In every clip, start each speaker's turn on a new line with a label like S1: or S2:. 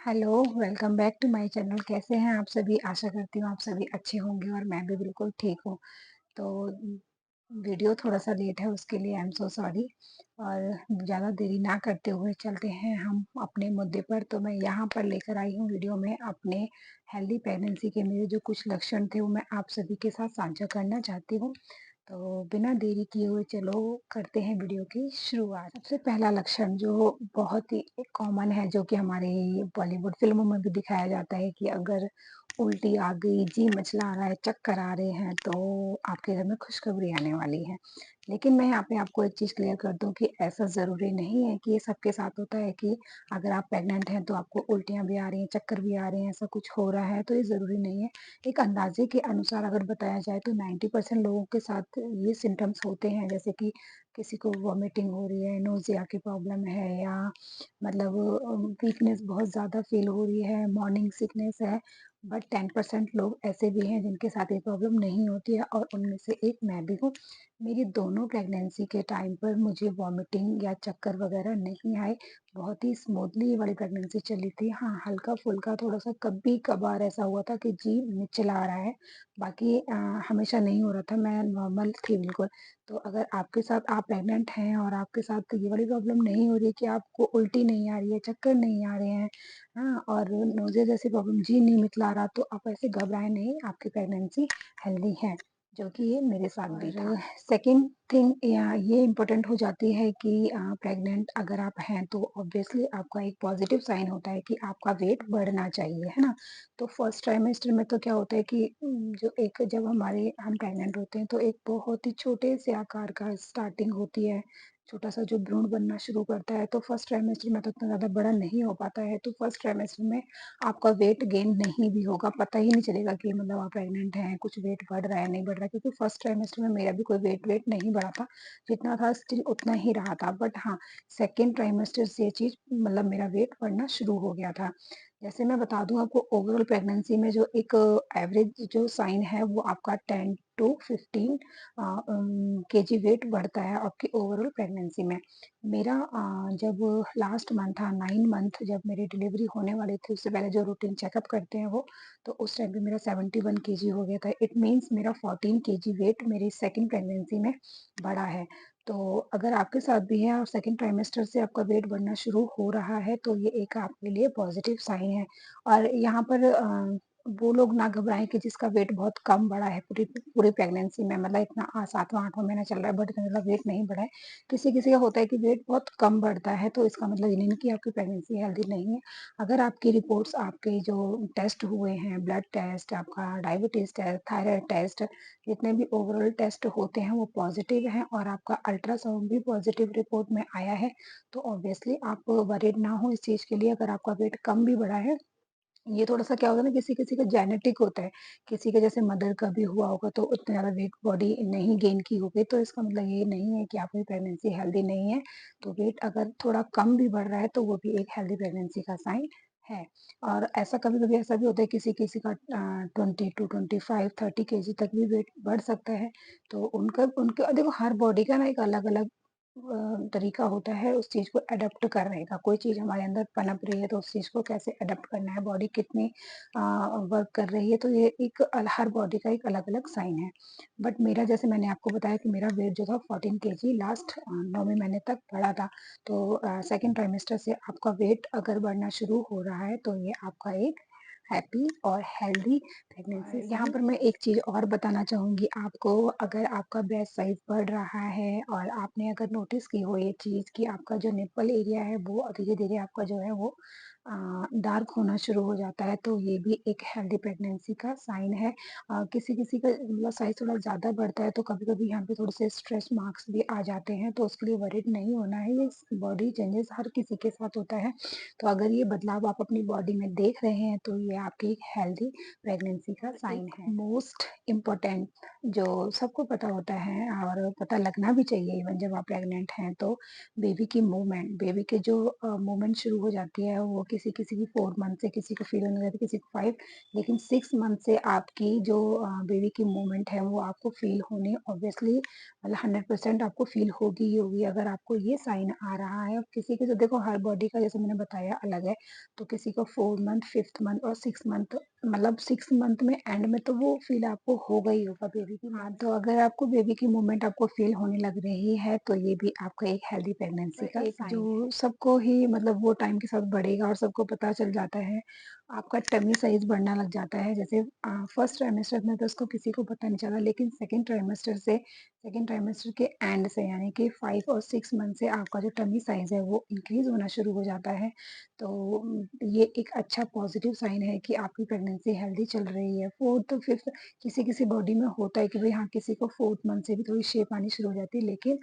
S1: Hello, welcome back to my channel. कैसे हैं आप सभी? आशा करती हूँ आप सभी अच्छे होंगे और मैं भी बिल्कुल ठीक हूँ। तो वीडियो थोड़ा-सा लेट है उसके लिए आई एम सो सॉरी और ज़्यादा देरी ना करते हुए चलते हैं हम अपने मुद्दे पर। तो मैं यहाँ पर लेकर आई हूँ वीडियो में अपने हेल्दी प्रेगनेंसी के मेरे जो कुछ लक्षण थे वो मैं आप सभी के साथ साझा करना चाहती हूँ। तो बिना देरी किए हुए चलो करते हैं वीडियो की शुरुआत। सबसे पहला लक्षण जो बहुत ही कॉमन है जो कि हमारे बॉलीवुड फ़िल्मों में भी दिखाया जाता है कि अगर उल्टी आ गई, जी मचला रहा है, चक्कर आ रहे हैं तो आपके घर में खुशखबरी आने वाली है। लेकिन मैं यहाँ पे आपको एक चीज़ क्लियर कर दूँ कि ऐसा ज़रूरी नहीं है कि ये सबके साथ होता है कि अगर आप प्रेग्नेंट हैं तो आपको उल्टियाँ भी आ रही हैं, चक्कर भी आ रहे हैं, ऐसा कुछ हो रहा है तो ये ज़रूरी नहीं है। एक अंदाज़े के अनुसार अगर बताया जाए तो 90% लोगों के साथ ये सिम्पटम्स होते हैं, जैसे कि किसी को वॉमिटिंग हो रही है, नोज़िया की प्रॉब्लम है या मतलब वीकनेस बहुत ज़्यादा फ़ील हो रही है, मॉर्निंग सिकनेस है। बट 10% लोग ऐसे भी हैं जिनके साथ ये प्रॉब्लम नहीं होती है और उनमें से एक मैं भी हूँ। मेरी दोनों प्रेगनेंसी के टाइम पर मुझे वॉमिटिंग या चक्कर वग़ैरह नहीं आए। बहुत ही स्मूथली ये वाली प्रेगनेंसी चली थी। हाँ, हल्का-फुल्का थोड़ा-सा कभी-कभार ऐसा हुआ था कि जी मिचला आ रहा है, बाकी हमेशा नहीं हो रहा था, मैं नॉर्मल थी बिल्कुल। तो अगर आपके साथ आप प्रेग्नेंट हैं और आपके साथ ये वाली प्रॉब्लम नहीं हो रही है कि आपको उल्टी नहीं आ रही है, चक्कर नहीं आ रहे हैं, हाँ, और नोज़िया जैसी प्रॉब्लम, जी नहीं मिचला रहा, तो आप ऐसे घबराएँ नहीं, आपकी प्रेगनेंसी हेल्दी है, जो कि ये मेरे साथ भी था। सेकंड थिंग या ये इम्पोर्टेंट हो जाती है कि प्रेग्नेंट अगर आप हैं तो ऑब्वियसली आपका एक पॉज़िटिव साइन होता है कि आपका वेट बढ़ना चाहिए, है ना? तो फर्स्ट ट्राइमेस्टर में तो क्या होता है कि जो एक जब हम प्रेग्नेंट होते हैं तो एक बहुत ही छोटे से आकार का स्टार्टिंग होती है, छोटा-सा जो भ्रूण बनना शुरू करता है, तो फर्स्ट ट्राइमेस्टर में तो इतना ज़्यादा बड़ा नहीं हो पाता है, तो फर्स्ट ट्राइमेस्टर में आपका वेट गेन नहीं भी होगा, पता ही नहीं चलेगा कि मतलब आप प्रेग्नेंट हैं, कुछ वेट बढ़ रहा है, नहीं बढ़ रहा है, क्योंकि फर्स्ट ट्राइमेस्टर में मेरा भी कोई वेट नहीं बढ़ा था, जितना था स्टिल उतना ही रहा था। बट हाँ, सेकंड ट्राइमेस्टर से ये चीज़ मतलब मेरा वेट बढ़ना शुरू हो गया था। जैसे मैं बता दूँ आपको ओवरऑल प्रेगनेंसी में जो एक एवरेज जो साइन है वो आपका 10 टू 15 केजी वेट बढ़ता है आपकी ओवरऑल प्रेगनेंसी में। मेरा जब लास्ट मंथ था 9 मंथ जब मेरी डिलीवरी होने वाली थी उससे पहले जो रूटीन चेकअप करते हैं वो, तो उस टाइम पे मेरा 71 केजी हो गया था। इट मीन्स मेरा 14 केजी वेट मेरी सेकंड प्रेगनेंसी में बढ़ा है। तो अगर आपके साथ भी है और सेकंड ट्राइमेस्टर से आपका वेट बढ़ना शुरू हो रहा है, तो ये एक आपके लिए पॉज़िटिव साइन है। और यहाँ पर वो लोग ना घबराएँ कि जिसका वेट बहुत कम बढ़ा है पूरी पूरी प्रेगनेंसी में, मतलब इतना 7वाँ 8वाँ महीना चल रहा है बट इतना ज़्यादा वेट नहीं बढ़ा है। किसी-किसी का होता है कि वेट बहुत कम बढ़ता है, तो इसका मतलब ये नहीं कि आपकी प्रेगनेंसी हेल्दी नहीं है। अगर आपकी रिपोर्ट्स आपके जो टेस्ट हुए हैं, ब्लड टेस्ट, आपका डायबिटीज़ टेस्ट, थायरॉइड टेस्ट, जितने भी ओवरऑल टेस्ट होते हैं वो पॉज़िटिव हैं और आपका अल्ट्रासाउंड भी पॉज़िटिव रिपोर्ट में आया है, तो ऑब्वियसली आप वरीड ना हो इस चीज़ के लिए। अगर आपका वेट कम भी बढ़ा है, ये थोड़ा-सा क्या होता है ना, किसी-किसी का जेनेटिक होता है, किसी के जैसे मदर का भी हुआ होगा तो उतना ज़्यादा वेट बॉडी नहीं गेन की होगी, तो इसका मतलब ये नहीं है कि आपकी प्रेगनेंसी हेल्दी नहीं है। तो वेट अगर थोड़ा कम भी बढ़ रहा है तो वो भी एक हेल्दी प्रेगनेंसी का साइन है। और ऐसा कभी-कभी ऐसा भी होता है किसी-किसी का 20 टू 25, 30 केजी तक भी वेट बढ़ सकता है। तो उनका उनका देखो हर बॉडी का ना एक अलग-अलग तरीका होता है उस चीज़ को एडॉप्ट करने का। कोई चीज़ हमारे अंदर पनप रही है तो उस चीज़ को कैसे एडॉप्ट करना है, बॉडी कितनी वर्क कर रही है, तो ये एक हर बॉडी का एक अलग-अलग साइन है। बट मेरा जैसे मैंने आपको बताया कि मेरा वेट जो था 14 केजी लास्ट 9वें महीने तक बढ़ा था। तो सेकंड ट्राइमेस्टर से आपका वेट अगर बढ़ना शुरू हो रहा है तो ये आपका एक हैप्पी और हेल्दी प्रेगनेंसी यहाँ पर मैं एक चीज़ और बताना चाहूँगी आपको, अगर आपका ब्रेस्ट साइज़ बढ़ रहा है और आपने अगर नोटिस की हो ये चीज़ कि आपका जो निप्पल एरिया है वो धीरे-धीरे आपका जो है वो डार्क होना शुरू हो जाता है, तो ये भी एक हेल्दी प्रेगनेंसी का साइन है। किसी-किसी का मतलब साइज़ थोड़ा ज़्यादा बढ़ता है तो कभी-कभी यहाँ पे थोड़े से स्ट्रेच मार्क्स भी आ जाते हैं, तो उसके लिए वरीड नहीं होना है, ये बॉडी चेंजेस हर किसी के साथ होता है। तो अगर ये बदलाव आप अपनी बॉडी में देख रहे हैं तो ये ये आपकी एक हेल्दी प्रेगनेंसी का साइन है। मोस्ट इम्पोर्टेंट जो सबको पता होता है और पता लगना भी चाहिए इवन जब आप प्रेग्नेंट हैं तो बेबी की मूवमेंट, बेबी के जो मूवमेंट शुरू हो जाती है वो किसी-किसी की 4 मंथ से, किसी को फील होने लगती है, किसी को 5, लेकिन 6 मंथ से आपकी जो बेबी की मूवमेंट है वो आपको फील होनी ऑब्वियसली मतलब 100% आपको फील होगी ही होगी। अगर आपको ये साइन आ रहा है, किसी की तो देखो हर बॉडी का जैसे मैंने बताया अलग है, तो किसी को 4 मंथ, 5th मंथ और 6 मंथ मतलब 6 मंथ में एंड में तो वो फील आपको होगा ही होगा बेबी की। हाँ, तो अगर आपको बेबी की मूवमेंट आपको फील होने लग रही है तो ये भी आपका एक हेल्दी प्रेगनेंसी का एक जो सबको ही मतलब वो टाइम के साथ बढ़ेगा और सबको पता चल जाता है। आपका टमी साइज़ बढ़ना लग जाता है जैसे फर्स्ट ट्राइमेस्टर में तो उसको किसी को पता नहीं चला, लेकिन सेकंड ट्राइमेस्टर के एंड से यानी कि 5 और 6 मंथ से आपका जो टमी साइज़ है वो इंक्रीज़ होना शुरू हो जाता है। तो ये एक अच्छा पॉजिटिव साइन है कि आपकी प्रेगनेंसी हेल्दी चल रही है। 4th, 5th किसी-किसी बॉडी में होता है कि भई हाँ, किसी को 4th मंथ से भी थोड़ी शेप आनी शुरू हो जाती है, लेकिन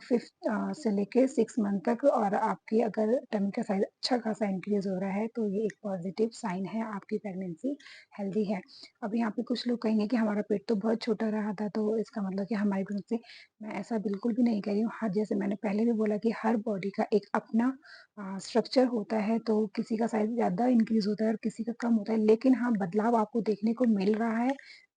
S1: 5th से लेके 6 मंथ तक और आपकी अगर टमी का साइज़ अच्छा खासा इंक्रीज़ हो रहा है, तो ये एक पॉजिटिव साइन है आपकी प्रेगनेंसी हेल्दी है। अब यहाँ पे कुछ लोग कहेंगे कि हमारा पेट तो बहुत छोटा रहा था, तो इसका मतलब कि हमारी प्रेगनेंसी मैं ऐसा बिल्कुल भी नहीं कह रही हूँ। हाँ, जैसे मैंने पहले भी बोला कि हर बॉडी का एक अपना स्ट्रक्चर होता है, तो किसी का साइज़ ज़्यादा इंक्रीज़ होता है और किसी का कम होता है, लेकिन हाँ, बदलाव आपको देखने को मिल रहा है,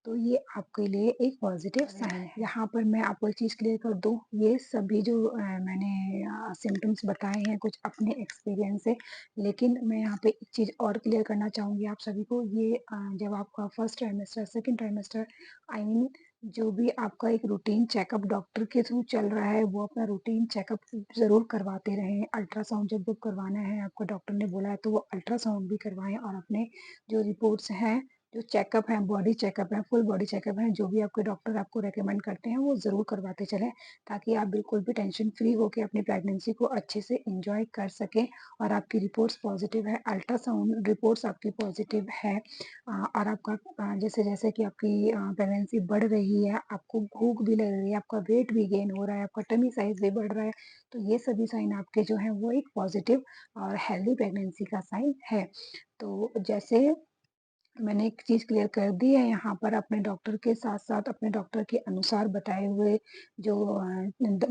S1: तो ये आपके लिए एक पॉज़िटिव साइन है। यहाँ पर मैं आपको एक चीज़ क्लियर कर दूँ, ये सभी जो मैंने सिम्पटम्स बताए हैं कुछ अपने एक्सपीरियंस से, लेकिन मैं यहाँ पे एक चीज़ और क्लियर करना चाहूँगी आप सभी को, ये जब आपका first trimester, second trimester I mean जो भी आपका एक रूटीन चेकअप डॉक्टर के थ्रू चल रहा है, वो अपना रूटीन चेकअप ज़रूर करवाते रहें। अल्ट्रासाउंड जब करवाना है, आपको डॉक्टर ने बोला है, तो वो अल्ट्रासाउंड भी करवाएँ और अपने जो रिपोर्ट्स हैं, जो चेकअप हैं, बॉडी चेकअप है, फुल बॉडी चेकअप है, जो भी आपके डॉक्टर आपको रिकमेंड करते हैं, वो ज़रूर करवाते चलें, ताकि आप बिल्कुल भी टेंशन फ्री होके अपनी प्रेगनेंसी को अच्छे से एन्जॉय कर सकें और आपकी रिपोर्ट्स पॉज़िटिव है, अल्ट्रासाउंड रिपोर्ट्स आपकी पॉज़िटिव है। और आपका जैसे-जैसे कि आपकी प्रेगनेंसी बढ़ रही है, आपको भूख भी लग रही है, आपका वेट भी गेन हो रहा है, आपका टमी साइज़ भी बढ़ रहा है, तो ये सभी साइन आपके जो हैं वो एक पॉज़िटिव और हेल्दी प्रेगनेंसी का साइन है। तो जैसे मैंने एक चीज़ क्लियर कर दी है यहाँ पर अपने डॉक्टर के साथ-साथ अपने डॉक्टर के अनुसार बताए हुए जो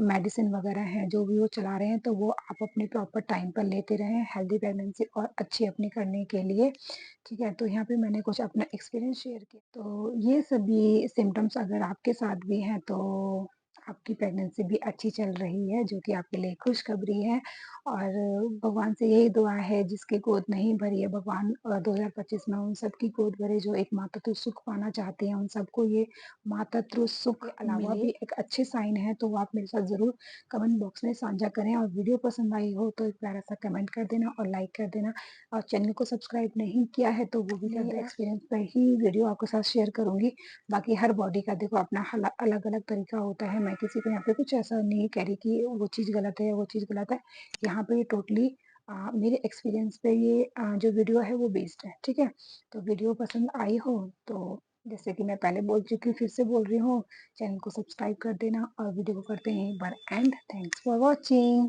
S1: मेडिसिन वगैरह हैं, जो भी वो चला रहे हैं, तो वो आप अपने प्रॉपर टाइम पर लेते रहें हेल्दी प्रेगनेंसी और अच्छी अपनी करने के लिए। ठीक है? तो यहाँ पे मैंने कुछ अपना एक्सपीरियंस शेयर किया। तो ये सभी सिम्पटम्स अगर आपके साथ भी हैं तो आपकी प्रेगनेंसी भी अच्छी चल रही है, जो कि आपके लिए खुशखबरी है और भगवान से यही दुआ है जिसकी गोद नहीं भरी है भगवान 2025 में उन सबकी गोद भरे जो एक मातृत्व सुख पाना चाहते हैं, उन सबको ये मातृत्व सुख के अलावा भी एक अच्छे साइन है, तो वो आप मेरे साथ ज़रूर कमेंट बॉक्स में साझा करें और वीडियो पसंद आई हो तो एक प्यारा सा कमेंट कर देना और लाइक कर देना और चैनल को सब्सक्राइब नहीं किया है तो वो भी कर देना। एक्सपीरियंस पर ही वीडियो आपके साथ शेयर करूँगी। बाकी हर बॉडी का देखो अपना अलग-अलग तरीका होता है। मैं किसी को यहाँ पे कुछ ऐसा नहीं कह रही कि वो चीज़ गलत है या वो चीज़ गलत है। यहाँ पे टोटली मेरे एक्सपीरियंस पे ये जो वीडियो है वो बेस्ड है, ठीक है? तो वीडियो पसंद आई हो तो जैसे कि मैं पहले बोल चुकी हूँ, फिर से बोल रही हूँ, चैनल को सब्सक्राइब कर देना और वीडियो को करते हैं एक बार एंड थैंक्स फॉर वॉचिंग।